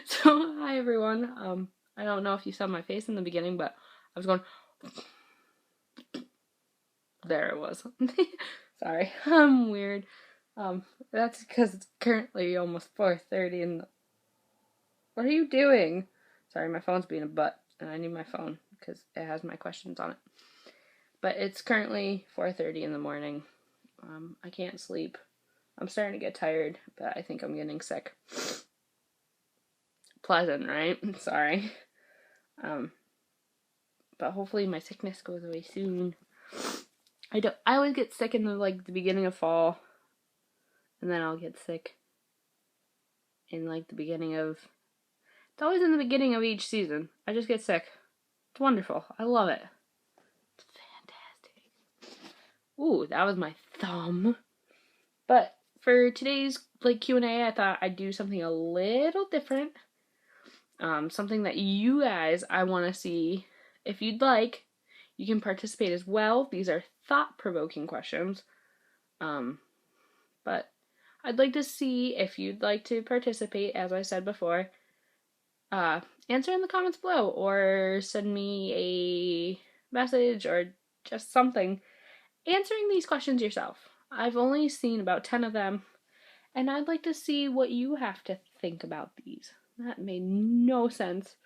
So, hi everyone. I don't know if you saw my face in the beginning, but I was going. There it was. Sorry, I'm weird. That's because it's currently almost 4:30 and. What are you doing? Sorry, my phone's being a butt, and I need my phone because it has my questions on it. But it's currently 4:30 in the morning. I can't sleep. I'm starting to get tired, but I think I'm getting sick. Pleasant, right? Sorry. But hopefully my sickness goes away soon. I always get sick in the beginning of fall, and then I'll get sick in the beginning of. It's always in the beginning of each season. I just get sick. It's wonderful. I love it. It's fantastic. Ooh, that was my thumb. But for today's Q&A, I thought I'd do something a little different. Something that you guys, I want to see. If you'd like, you can participate as well. These are thought-provoking questions. But I'd like to see if you'd like to participate, as I said before. Answer in the comments below, or send me a message, or just something. Answering these questions yourself. I've only seen about 10 of them, and I'd like to see what you have to think about these. That made no sense.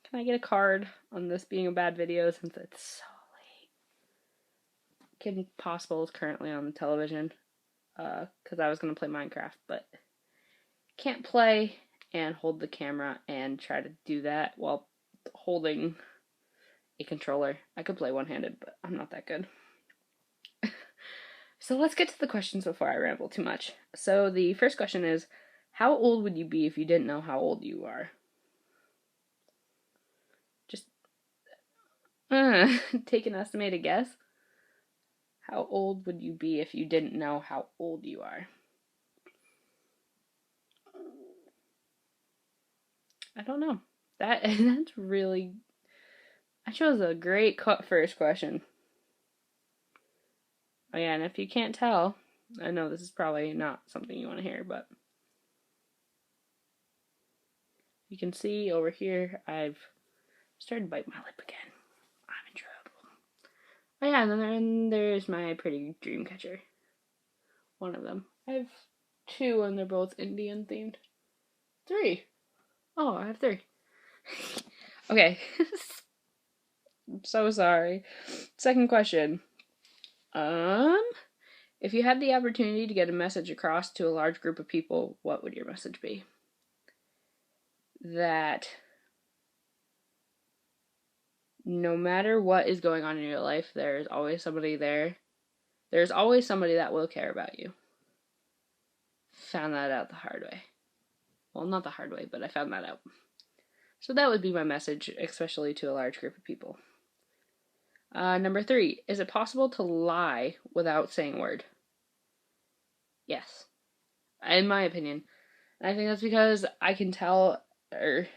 Can I get a card on this being a bad video since it's so late? Kim Possible is currently on the television because I was going to play Minecraft, but can't play and hold the camera and try to do that while holding a controller. I could play one-handed, but I'm not that good. So let's get to the questions before I ramble too much. So the first question is, how old would you be if you didn't know how old you are? Just take an estimated guess. How old would you be if you didn't know how old you are? I don't know. That's really. I chose a great first question. Oh yeah, and if you can't tell, I know this is probably not something you want to hear, but you can see over here I've started to bite my lip again. I'm in trouble. Oh yeah, and then there's my pretty dream catcher. One of them. I have 2 and they're both Indian themed. 3. Oh, I have 3. Okay. I'm so sorry. Second question. If you had the opportunity to get a message across to a large group of people, what would your message be? That no matter what is going on in your life, there's always somebody there. There's always somebody that will care about you. Found that out the hard way. Well, not the hard way, but I found that out. So that would be my message, especially to a large group of people. Number 3, is it possible to lie without saying a word? Yes. In my opinion. And I think that's because I can tell, or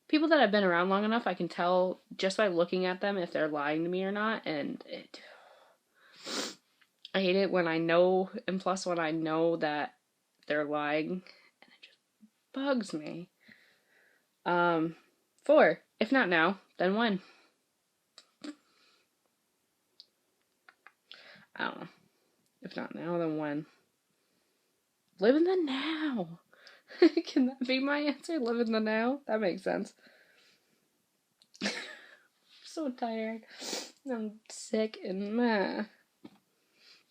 people that I've been around long enough, I can tell just by looking at them if they're lying to me or not, and I hate it when I know, and plus when I know that they're lying, and it just bugs me. 4, if not now, then when? I don't know. If not now, then when? Live in the now. Can that be my answer? Live in the now? That makes sense. I'm so tired. I'm sick and meh.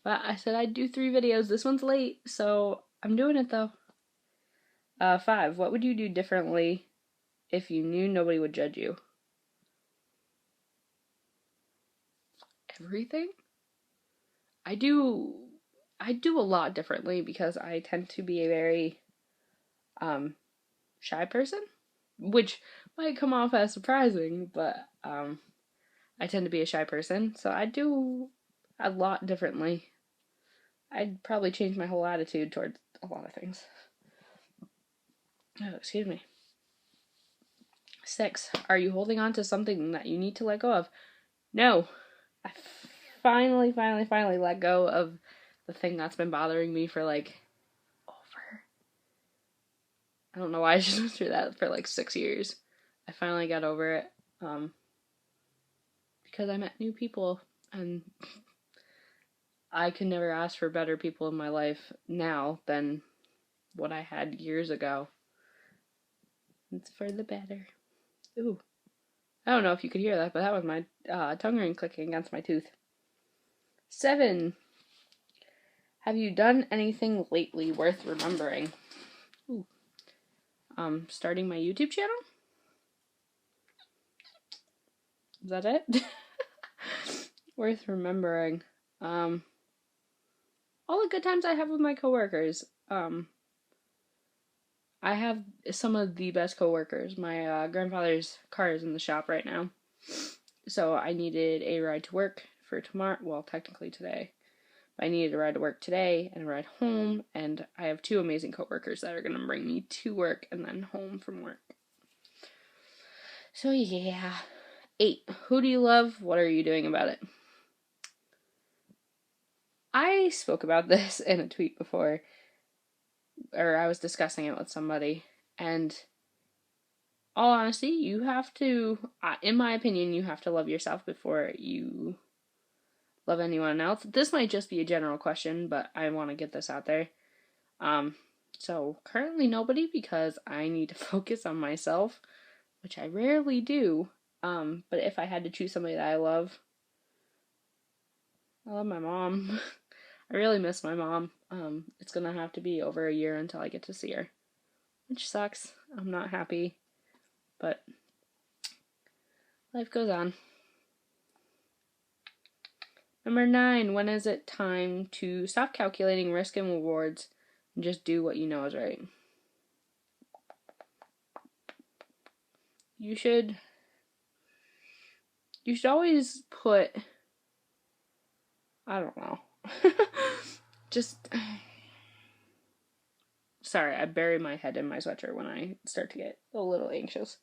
But I said I'd do 3 videos. This one's late, so I'm doing it though. 5, what would you do differently if you knew nobody would judge you? Everything? I do a lot differently because I tend to be a very shy person, which might come off as surprising, but I tend to be a shy person, so I do a lot differently. I'd probably change my whole attitude towards a lot of things. Oh, excuse me. 6, are you holding on to something that you need to let go of? No. I finally let go of the thing that's been bothering me for over I don't know why I just went through that for like 6 years. I finally got over it, because I met new people, and I can never ask for better people in my life now than what I had years ago. It's for the better. Ooh. I don't know if you could hear that, but that was my tongue ring clicking against my tooth. 7. Have you done anything lately worth remembering? Ooh. Starting my YouTube channel? Is that it? Worth remembering. All the good times I have with my coworkers. I have some of the best coworkers. My grandfather's car is in the shop right now, so I needed a ride to work for tomorrow. Well, technically today. I needed a ride to work today and a ride home, and I have 2 amazing coworkers that are going to bring me to work and then home from work. So yeah. 8. Who do you love? What are you doing about it? I spoke about this in a tweet before, or I was discussing it with somebody, and all honesty, you have to, in my opinion, you have to love yourself before you love anyone else. This might just be a general question, but I want to get this out there. So currently nobody, because I need to focus on myself, which I rarely do. But if I had to choose somebody that I love my mom. I really miss my mom. It's gonna have to be over a year until I get to see her, which sucks. I'm not happy, but life goes on. Number 9, when is it time to stop calculating risk and rewards and just do what you know is right? You should always put, I don't know. Just, sorry, I bury my head in my sweatshirt when I start to get a little anxious.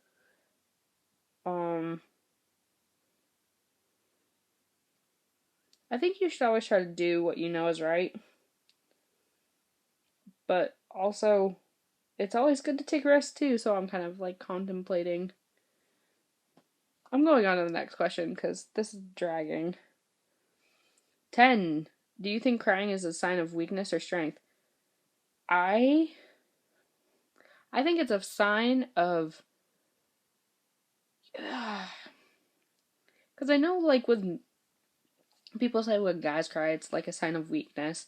I think you should always try to do what you know is right. But also, it's always good to take risks too, so I'm kind of like contemplating. I'm going on to the next question because this is dragging. 10. Do you think crying is a sign of weakness or strength? I think it's a sign of, because I know, like, with people say when guys cry, it's like a sign of weakness,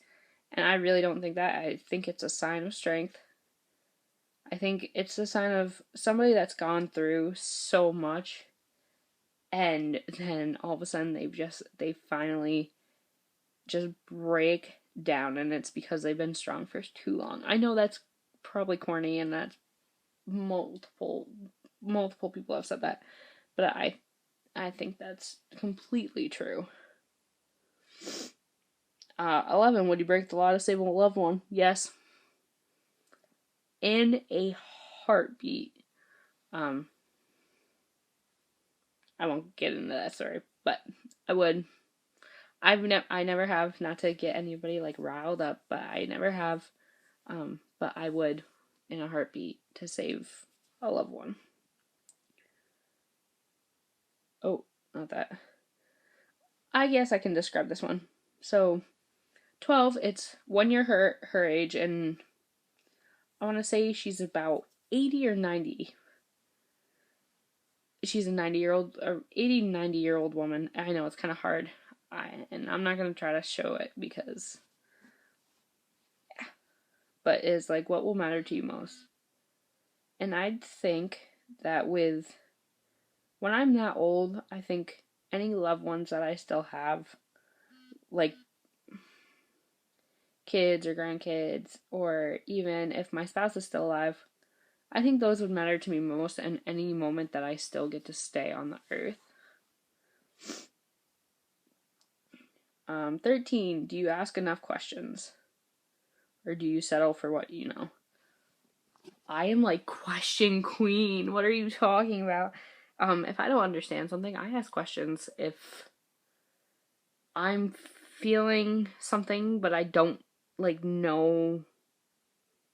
and I really don't think that. I think it's a sign of strength. I think it's a sign of somebody that's gone through so much, and then all of a sudden they finally just break down, and it's because they've been strong for too long. I know that's probably corny, and that's multiple people have said that, but I think that's completely true. 11. Would you break the law to save a loved one? Yes. In a heartbeat. I won't get into that story, but I would. I never have, not to get anybody like riled up, but I never have. But I would, in a heartbeat, to save a loved one. Oh, not that. I guess I can describe this one. So, 12, it's 1 year her age, and I want to say she's about 80 or 90. She's a 90-year-old, or 80, 90-year-old woman. I know it's kind of hard, and I'm not going to try to show it because, yeah. But it's like, what will matter to you most? And I think that when I'm that old, I think any loved ones that I still have, like kids or grandkids, or even if my spouse is still alive, I think those would matter to me most in any moment that I still get to stay on the earth. 13. Do you ask enough questions? Or do you settle for what you know? I am like question queen. What are you talking about? If I don't understand something, I ask questions. If I'm feeling something but I don't like know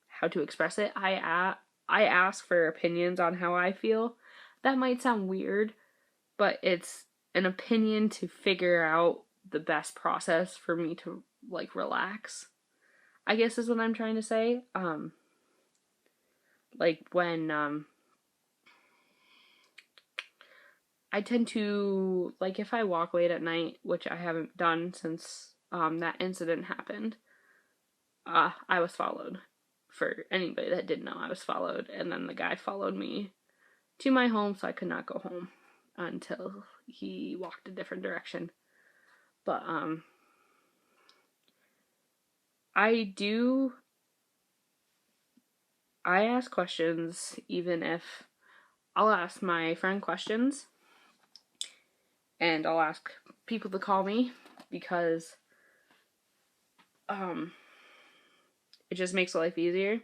how to express it, I I ask for opinions on how I feel. That might sound weird, but it's an opinion to figure out the best process for me to, like, relax, I guess is what I'm trying to say. Like, when, I tend to, like, if I walk late at night, which I haven't done since, that incident happened, I was followed. For anybody that didn't know, I was followed, and then the guy followed me to my home, so I could not go home until he walked a different direction. But, I ask questions, even if I'll ask my friend questions, and I'll ask people to call me, because, it just makes life easier.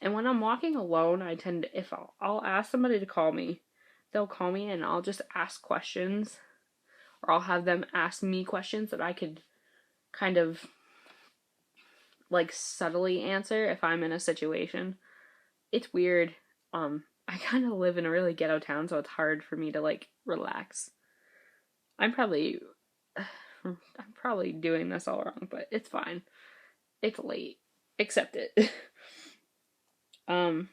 And when I'm walking alone, I tend to, if I'll ask somebody to call me, they'll call me and I'll just ask questions, or I'll have them ask me questions that I could kind of, like, subtly answer if I'm in a situation. It's weird. I kind of live in a really ghetto town, so it's hard for me to, like, relax. I'm probably doing this all wrong, but it's fine. It's late. Accept it. 14,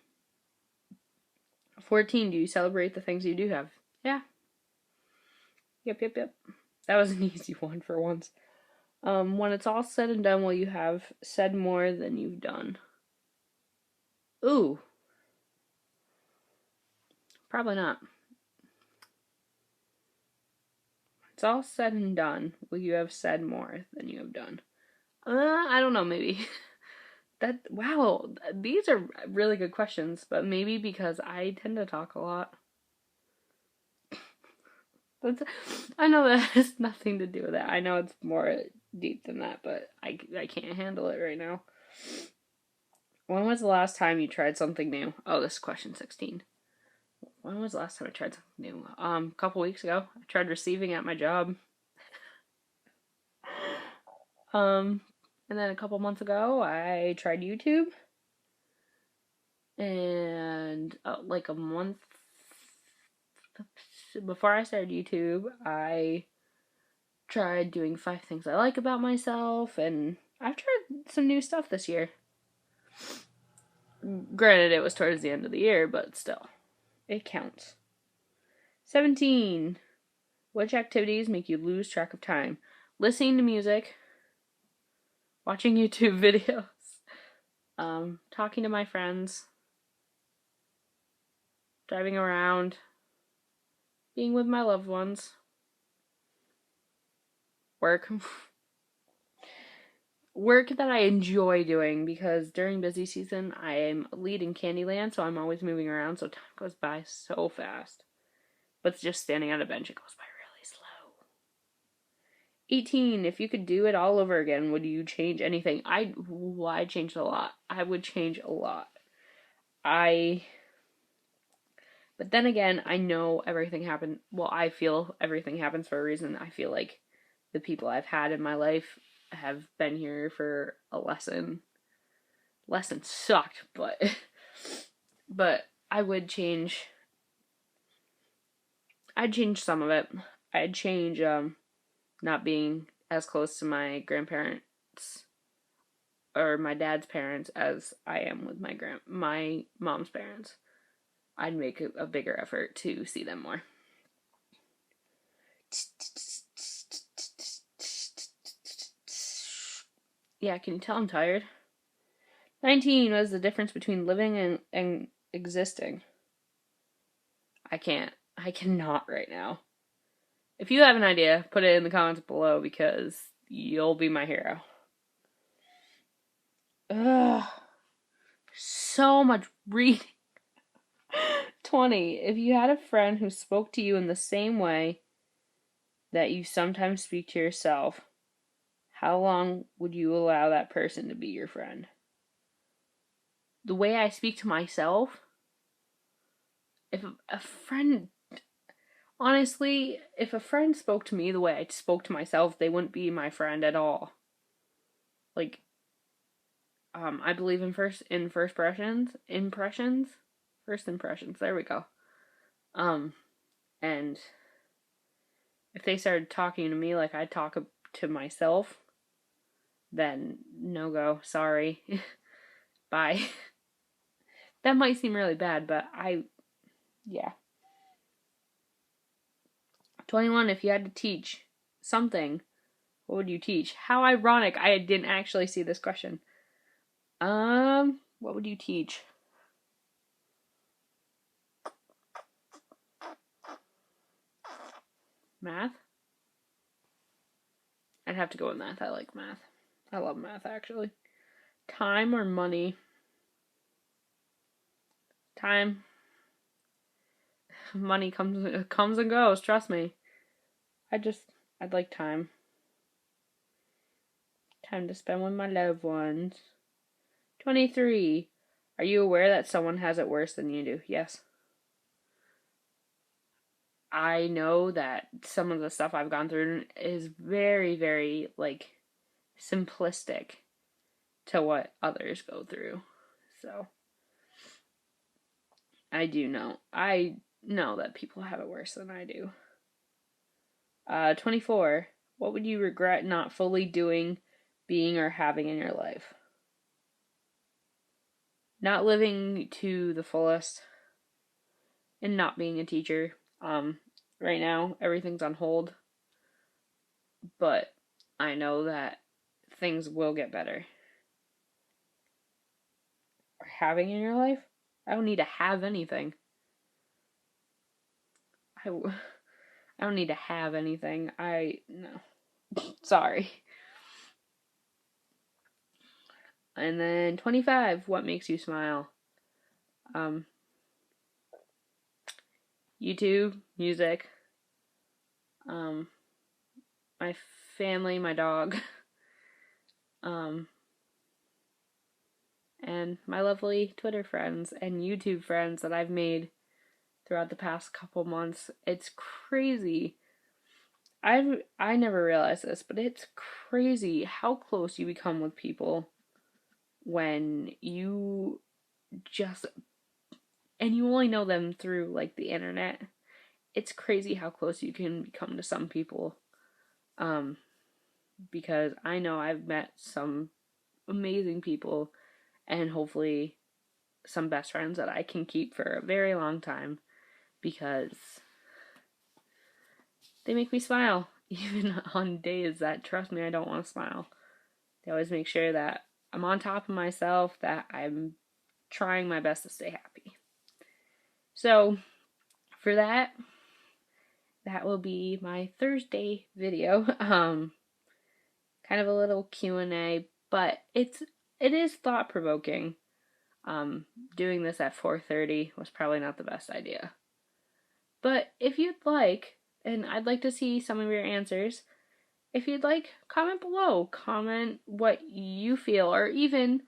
do you celebrate the things you do have? Yeah. Yep. That was an easy one for once. When it's all said and done, will you have said more than you've done? Ooh. Probably not. It's all said and done, will you have said more than you have done? I don't know, maybe. Wow, these are really good questions, but maybe because I tend to talk a lot. I know that has nothing to do with it. I know it's more deep than that, but I can't handle it right now. When was the last time you tried something new? Oh, this is question 16. When was the last time I tried something new? A couple weeks ago. I tried receiving at my job. And then a couple months ago, I tried YouTube. And like a month before I started YouTube, I tried doing 5 things I like about myself, and I've tried some new stuff this year. Granted, it was towards the end of the year, but still, it counts. 17. Which activities make you lose track of time? Listening to music, watching YouTube videos, talking to my friends, driving around, being with my loved ones, work. Work that I enjoy doing, because during busy season, I am a lead in Candyland, so I'm always moving around, so time goes by so fast. But just standing on a bench, it goes by really slow. 18. If you could do it all over again, would you change anything? I'd change a lot. I would change a lot. But then again, I know everything happened. Well, I feel everything happens for a reason. I feel like the people I've had in my life have been here for a lesson. Lesson sucked, but I would change. I'd change some of it. I'd change not being as close to my grandparents or my dad's parents as I am with my mom's parents. I'd make a bigger effort to see them more. Yeah, can you tell I'm tired? 19. What is the difference between living and existing? I cannot right now. If you have an idea, put it in the comments below, because you'll be my hero. Ugh. So much reading. 20. If you had a friend who spoke to you in the same way that you sometimes speak to yourself, how long would you allow that person to be your friend? The way I speak to myself? If a friend... Honestly, if a friend spoke to me the way I spoke to myself, they wouldn't be my friend at all. Like, I believe in first impressions. First impressions. There we go. And if they started talking to me like I talk to myself, then no go. Sorry. Bye. That might seem really bad, but yeah. 21, if you had to teach something, what would you teach? How ironic, I didn't actually see this question. What would you teach? Math? I'd have to go with math. I like math. I love math, actually. Time or money? Time. Money comes and goes, trust me. I'd like time. Time to spend with my loved ones. 23. Are you aware that someone has it worse than you do? Yes. I know that some of the stuff I've gone through is very, very, simplistic to what others go through. So, I do know. I know that people have it worse than I do. 24. What would you regret not fully doing, being, or having in your life? Not living to the fullest and not being a teacher. Right now, everything's on hold, but I know that things will get better. Having in your life? I don't need to have anything. I don't need to have anything. No. Sorry. And then 25, what makes you smile? YouTube, music, my family, my dog, and my lovely Twitter friends and YouTube friends that I've made throughout the past couple months. It's crazy. I never realized this, but it's crazy how close you become with people when you and you only know them through the internet. It's crazy how close you can become to some people. Because I know I've met some amazing people and hopefully some best friends that I can keep for a very long time because they make me smile even on days that, trust me, I don't want to smile. They always make sure that I'm on top of myself, that I'm trying my best to stay happy. So for that will be my Thursday video. Kind of a little Q&A, but it is thought provoking. Doing this at 4:30 was probably not the best idea. But if you'd like, and I'd like to see some of your answers, if you'd like, comment below. Comment what you feel, or even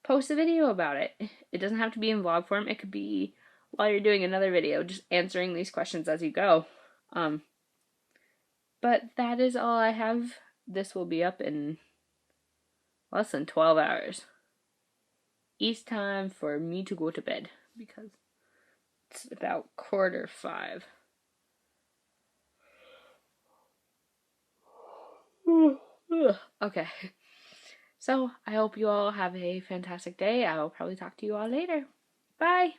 post a video about it. It doesn't have to be in vlog form. It could be while you're doing another video, just answering these questions as you go. But that is all I have. This will be up in less than 12 hours. It's time for me to go to bed because it's about 4:45. Okay. So, I hope you all have a fantastic day. I will probably talk to you all later. Bye!